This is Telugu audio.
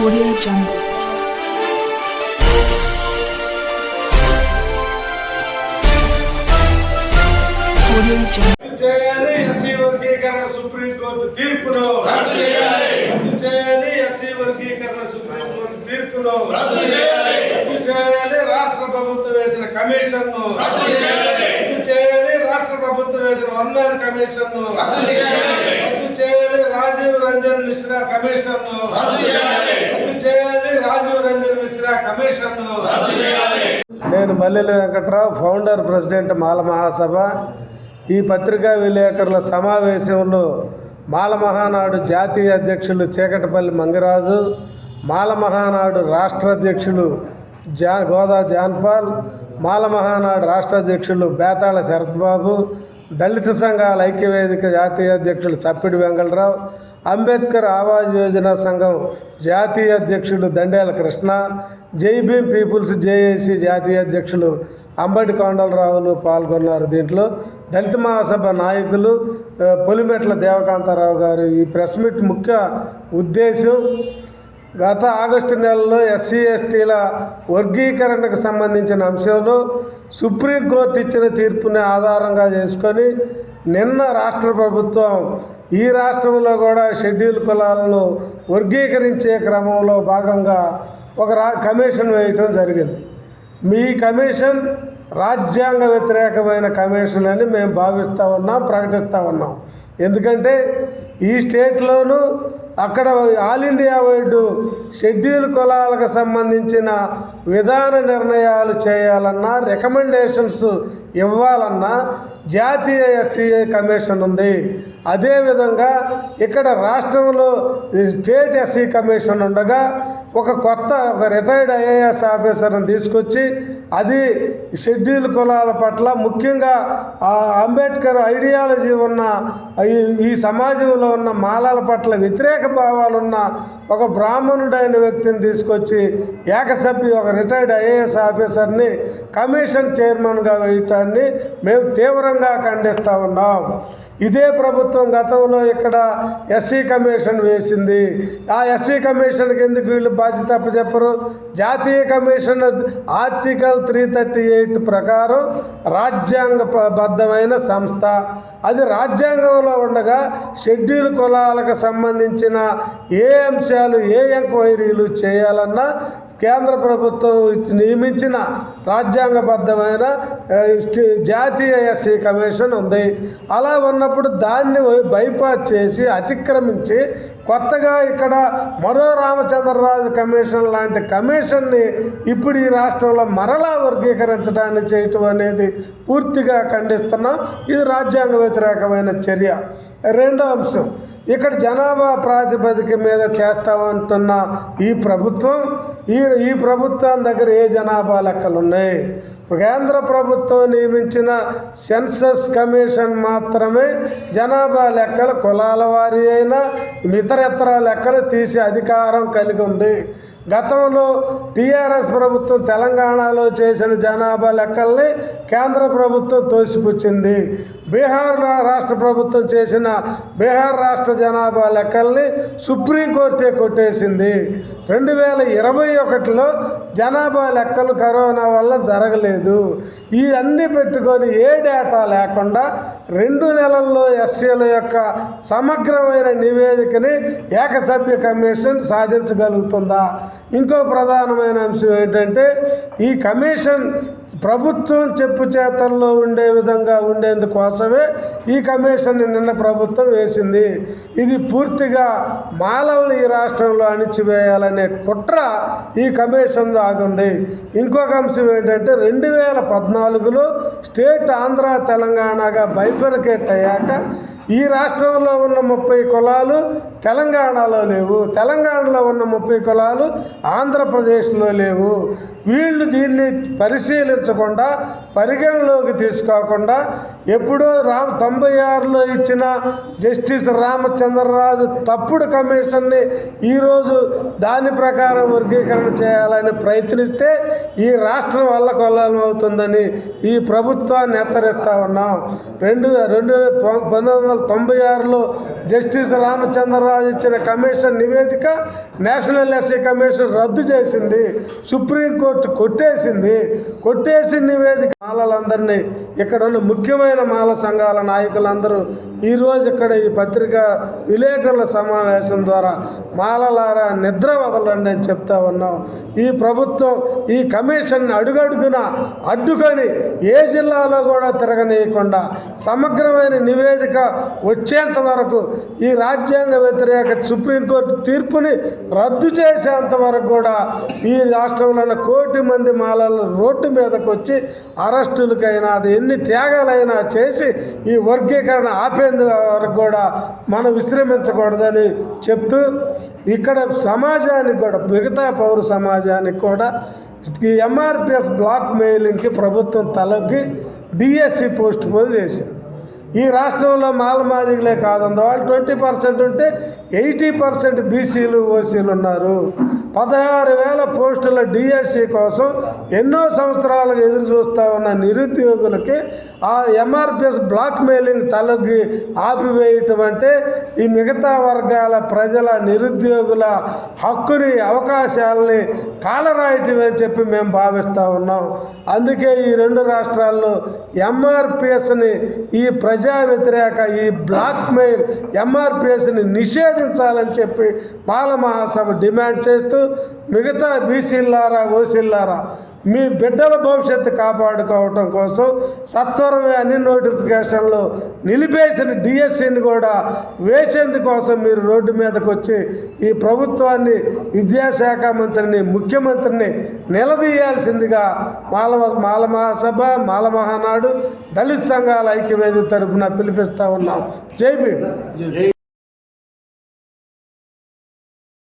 Audio Jungle. Audio Jungle. చేయాలి ఎస్సీ వర్గీకరణ సుప్రీంకోర్టు తీర్పును రద్దు చేయాలి. రద్దు చేయాలి ఎస్సీ వర్గీకరణ సుప్రీంకోర్టు తీర్పును రద్దు చేయాలి. రద్దు చేయాలి. రాష్ట్ర ప్రభుత్వం వేసిన కమిషన్ ను రద్దు చేయాలి. రద్దు చేయాలి. రాష్ట్ర ప్రభుత్వం వేసిన వన్ మ్యాన్ కమిషన్ ను రద్దు చేయాలి. రద్దు చేయాలి. రాజీవ్ రంజన్ మిశ్రా కమిషన్ ను రద్దు చేయాలి. రద్దు చేయాలి. రాజీవ్ రంజన్ మిశ్రా కమిషన్ ను రద్దు చేయాలి. నేను మల్లెల వెంకట్రావు, ఫౌండర్ ప్రెసిడెంట్ మాల మహాసభ. ఈ పత్రికా విలేకరుల సమావేశంలో మాల మహానాడు జాతీయ అధ్యక్షులు చీకటపల్లి మంగిరాజు, మాల మహానాడు రాష్ట్ర అధ్యక్షులు గోదా జాన్పాల్, మాల మహానాడు రాష్ట్ర అధ్యక్షులు బేతాళ శరత్బాబు, దళిత సంఘాల ఐక్యవేదిక జాతీయ అధ్యక్షులు చప్పిడి వెంగళరావు, అంబేద్కర్ ఆవాజ్ యోజన సంఘం జాతీయ అధ్యక్షులు దండేల కృష్ణ, జై భీమ్ పీపుల్స్ జేఏసీ జాతీయ అధ్యక్షులు అంబటి కొండలరావులు పాల్గొన్నారు. దీంట్లో దళిత మహాసభ నాయకులు పొలిమెట్ల దేవకాంతారావు గారు. ఈ ప్రెస్ మీట్ ముఖ్య ఉద్దేశం గత ఆగస్టు నెలలో ఎస్సీ ఎస్టీల వర్గీకరణకు సంబంధించిన అంశంలో సుప్రీంకోర్టు ఇచ్చిన తీర్పుని ఆధారంగా చేసుకొని నిన్న రాష్ట్ర ప్రభుత్వం ఈ రాష్ట్రంలో కూడా షెడ్యూల్ కులాలను వర్గీకరించే క్రమంలో భాగంగా ఒక కమిషన్ వేయటం జరిగింది. మీ కమిషన్ రాజ్యాంగ వ్యతిరేకమైన కమిషన్ అని మేము భావిస్తూ ఉన్నాం, ప్రకటిస్తూ ఉన్నాం. ఎందుకంటే ఈ స్టేట్లోనూ అక్కడ ఆల్ ఇండియా వైడ్ షెడ్యూల్ కులాలకు సంబంధించిన విధాన నిర్ణయాలు చేయాలన్నా, రికమెండేషన్స్ ఇవ్వాలన్నా జాతీయ ఎస్సీఏ కమిషన్ ఉంది. అదేవిధంగా ఇక్కడ రాష్ట్రంలో స్టేట్ ఎస్సీ కమిషన్ ఉండగా ఒక రిటైర్డ్ ఐఏఎస్ ఆఫీసర్ని తీసుకొచ్చి అది షెడ్యూల్ కులాల పట్ల, ముఖ్యంగా అంబేద్కర్ ఐడియాలజీ ఉన్న ఈ సమాజంలో ఉన్న మాలల పట్ల వ్యతిరేక భావాలున్న ఒక బ్రాహ్మణుడైన వ్యక్తిని తీసుకొచ్చి ఏకసభ్య ఒక రిటైర్డ్ ఐఏఎస్ ఆఫీసర్ని కమిషన్ చైర్మన్గా వేయటాన్ని మేము తీవ్రంగా ఖండిస్తూ ఉన్నాం. ఇదే ప్రభుత్వం గతంలో ఇక్కడ ఎస్సీ కమిషన్ వేసింది. ఆ ఎస్సీ కమిషన్కి ఎందుకు వీళ్ళు బాధ్యత అప్పచెప్పరు? జాతీయ కమిషన్ ఆర్టికల్ 338 ప్రకారం రాజ్యాంగబద్ధమైన సంస్థ. అది రాజ్యాంగంలో ఉండగా షెడ్యూల్ కులాలకు సంబంధించిన ఏ అంశాలు, ఏ ఎంక్వైరీలు చేయాలన్నా కేంద్ర ప్రభుత్వం నియమించిన రాజ్యాంగబద్ధమైన జాతీయ ఎస్సీ కమిషన్ ఉంది. అలా ఉన్నప్పుడు దాన్ని బైపాస్ చేసి, అతిక్రమించి కొత్తగా ఇక్కడ మరో రామచంద్రరాజు కమిషన్ లాంటి కమిషన్ని ఇప్పుడు ఈ రాష్ట్రంలో మరలా వర్గీకరించడాన్ని చేయటం అనేది పూర్తిగా ఖండిస్తున్నాం. ఇది రాజ్యాంగ వ్యతిరేకమైన చర్య. రెండో అంశం, ఇక్కడ జనాభా ప్రాతిపదిక మీద చేస్తామంటున్న ఈ ప్రభుత్వం ఈ ప్రభుత్వం దగ్గర ఏ జనాభా లెక్కలు ఉన్నాయి? కేంద్ర ప్రభుత్వం నియమించిన సెన్సస్ కమిషన్ మాత్రమే జనాభా లెక్కలు, కులాల వారి అయినా ఇతరత్ర లెక్కలు తీసే అధికారం కలిగి ఉంది. గతంలో టీఆర్ఎస్ ప్రభుత్వం తెలంగాణలో చేసిన జనాభా లెక్కల్ని కేంద్ర ప్రభుత్వం తోసిపుచ్చింది. బీహార్ రాష్ట్ర ప్రభుత్వం చేసిన బీహార్ రాష్ట్ర జనాభా లెక్కల్ని సుప్రీంకోర్టే కొట్టేసింది. 2021లో జనాభా లెక్కలు కరోనా వల్ల జరగలేదు. ఈ అన్నీ పెట్టుకొని ఏ డేటా లేకుండా 2 నెలల్లో ఎస్సీల యొక్క సమగ్రమైన నివేదికని ఏకసభ్య కమిషన్ సాధించగలుగుతుందా? ఇంకో ప్రధానమైన అంశం ఏంటంటే, ఈ కమిషన్ ప్రభుత్వం చెప్పు చేతల్లో ఉండే విధంగా ఉండేందుకోసమే ఈ కమిషన్ని నిన్న ప్రభుత్వం వేసింది. ఇది పూర్తిగా మాలల్ని ఈ రాష్ట్రంలో అణిచివేయాలనే కుట్ర ఈ కమిషన్ ఆగుంది. ఇంకొక అంశం ఏంటంటే, 2014లో స్టేట్ ఆంధ్ర తెలంగాణగా బైఫర్కేట్ అయ్యాక ఈ రాష్ట్రంలో ఉన్న 30 కులాలు తెలంగాణలో లేవు, తెలంగాణలో ఉన్న 30 కులాలు ఆంధ్రప్రదేశ్లో లేవు. వీళ్ళు దీన్ని పరిశీలించకుండా, పరిగణలోకి తీసుకోకుండా ఎప్పుడో 96లో ఇచ్చిన జస్టిస్ రామచంద్రరాజు తప్పుడు కమిషన్ని ఈరోజు దాని ప్రకారం వర్గీకరణ చేయాలని ప్రయత్నిస్తే ఈ రాష్ట్రం అల్లకొల్లాలు కాలం అవుతుందని ఈ ప్రభుత్వాన్ని హెచ్చరిస్తూ ఉన్నాం. 1996లో జస్టిస్ రామచంద్రరావు ఇచ్చిన కమిషన్ నివేదిక నేషనల్ ఎస్సీ కమిషన్ రద్దు చేసింది. సుప్రీంకోర్టు కొట్టేసిన నివేదిక మాలలందరినీ ఇక్కడ ఉన్న ముఖ్యమైన మాల సంఘాల నాయకులందరూ ఈరోజు ఇక్కడ ఈ పత్రికా విలేకరుల సమావేశం ద్వారా మాలలారా నిద్ర వదలండి అని చెప్తా ఉన్నాం. ఈ ప్రభుత్వం ఈ కమిషన్ అడుగడుగున అడ్డుకొని ఏ జిల్లాలో కూడా తిరగనీయకుండా సమగ్రమైన నివేదిక వచ్చేంత వరకు ఈ రాజ్యాంగ వ్యతిరేక సుప్రీంకోర్టు తీర్పుని రద్దు చేసేంత వరకు కూడా ఈ రాష్ట్రంలో ఉన్న 1 కోటి మంది మాలలు రోడ్డు మీదకి వచ్చి అరెస్టులకైనా అది ఎన్ని త్యాగాలైనా చేసి ఈ వర్గీకరణ ఆపేందు వరకు కూడా మనం విశ్రమించకూడదని చెప్తూ ఇక్కడ సమాజానికి కూడా మిగతా పౌర సమాజానికి కూడా ఈ ఎంఆర్పిఎస్ బ్లాక్ మెయిలింగ్కి ప్రభుత్వం తలొగ్గి డిఎస్సి పోస్ట్ పోన్ చేసింది. ఈ రాష్ట్రంలో మాలమాదిగలే కాదండి, వాళ్ళు 20% ఉంటే 80% బీసీలు ఓసీలు ఉన్నారు. 16,000 పోస్టుల డిఎస్సి కోసం ఎన్నో సంవత్సరాలుగా ఎదురు చూస్తూ ఉన్న నిరుద్యోగులకి ఆ ఎంఆర్పిఎస్ బ్లాక్ మెయిలింగ్ తలొగ్గి ఆపివేయటం అంటే ఈ మిగతా వర్గాల ప్రజల నిరుద్యోగుల హక్కుని అవకాశాలని కాలరాయటం అని చెప్పి మేము భావిస్తూ ఉన్నాం. అందుకే ఈ 2 రాష్ట్రాల్లో ఎంఆర్పిఎస్ని ఈ ప్రజా వ్యతిరేక ఈ బ్లాక్ మెయిల్ ఎంఆర్పిఎస్ని నిషేధించాలని చెప్పి మాల మహాసభ డిమాండ్ చేస్తూ మిగతా బీసీలారా ఓసీలారా మీ బిడ్డల భవిష్యత్తు కాపాడుకోవటం కోసం సత్వరమే అన్ని నోటిఫికేషన్లు నిలిపేసిన డిఎస్సిని కూడా వేసేందుకోసం మీరు రోడ్డు మీదకి వచ్చి ఈ ప్రభుత్వాన్ని విద్యాశాఖ మంత్రిని ముఖ్యమంత్రిని నిలదీయాల్సిందిగా మాల మహాసభ మాల మహానాడు దళిత సంఘాల ఐక్యవేదిక తరఫున పిలిపిస్తూ ఉన్నాం. జై భీమ్.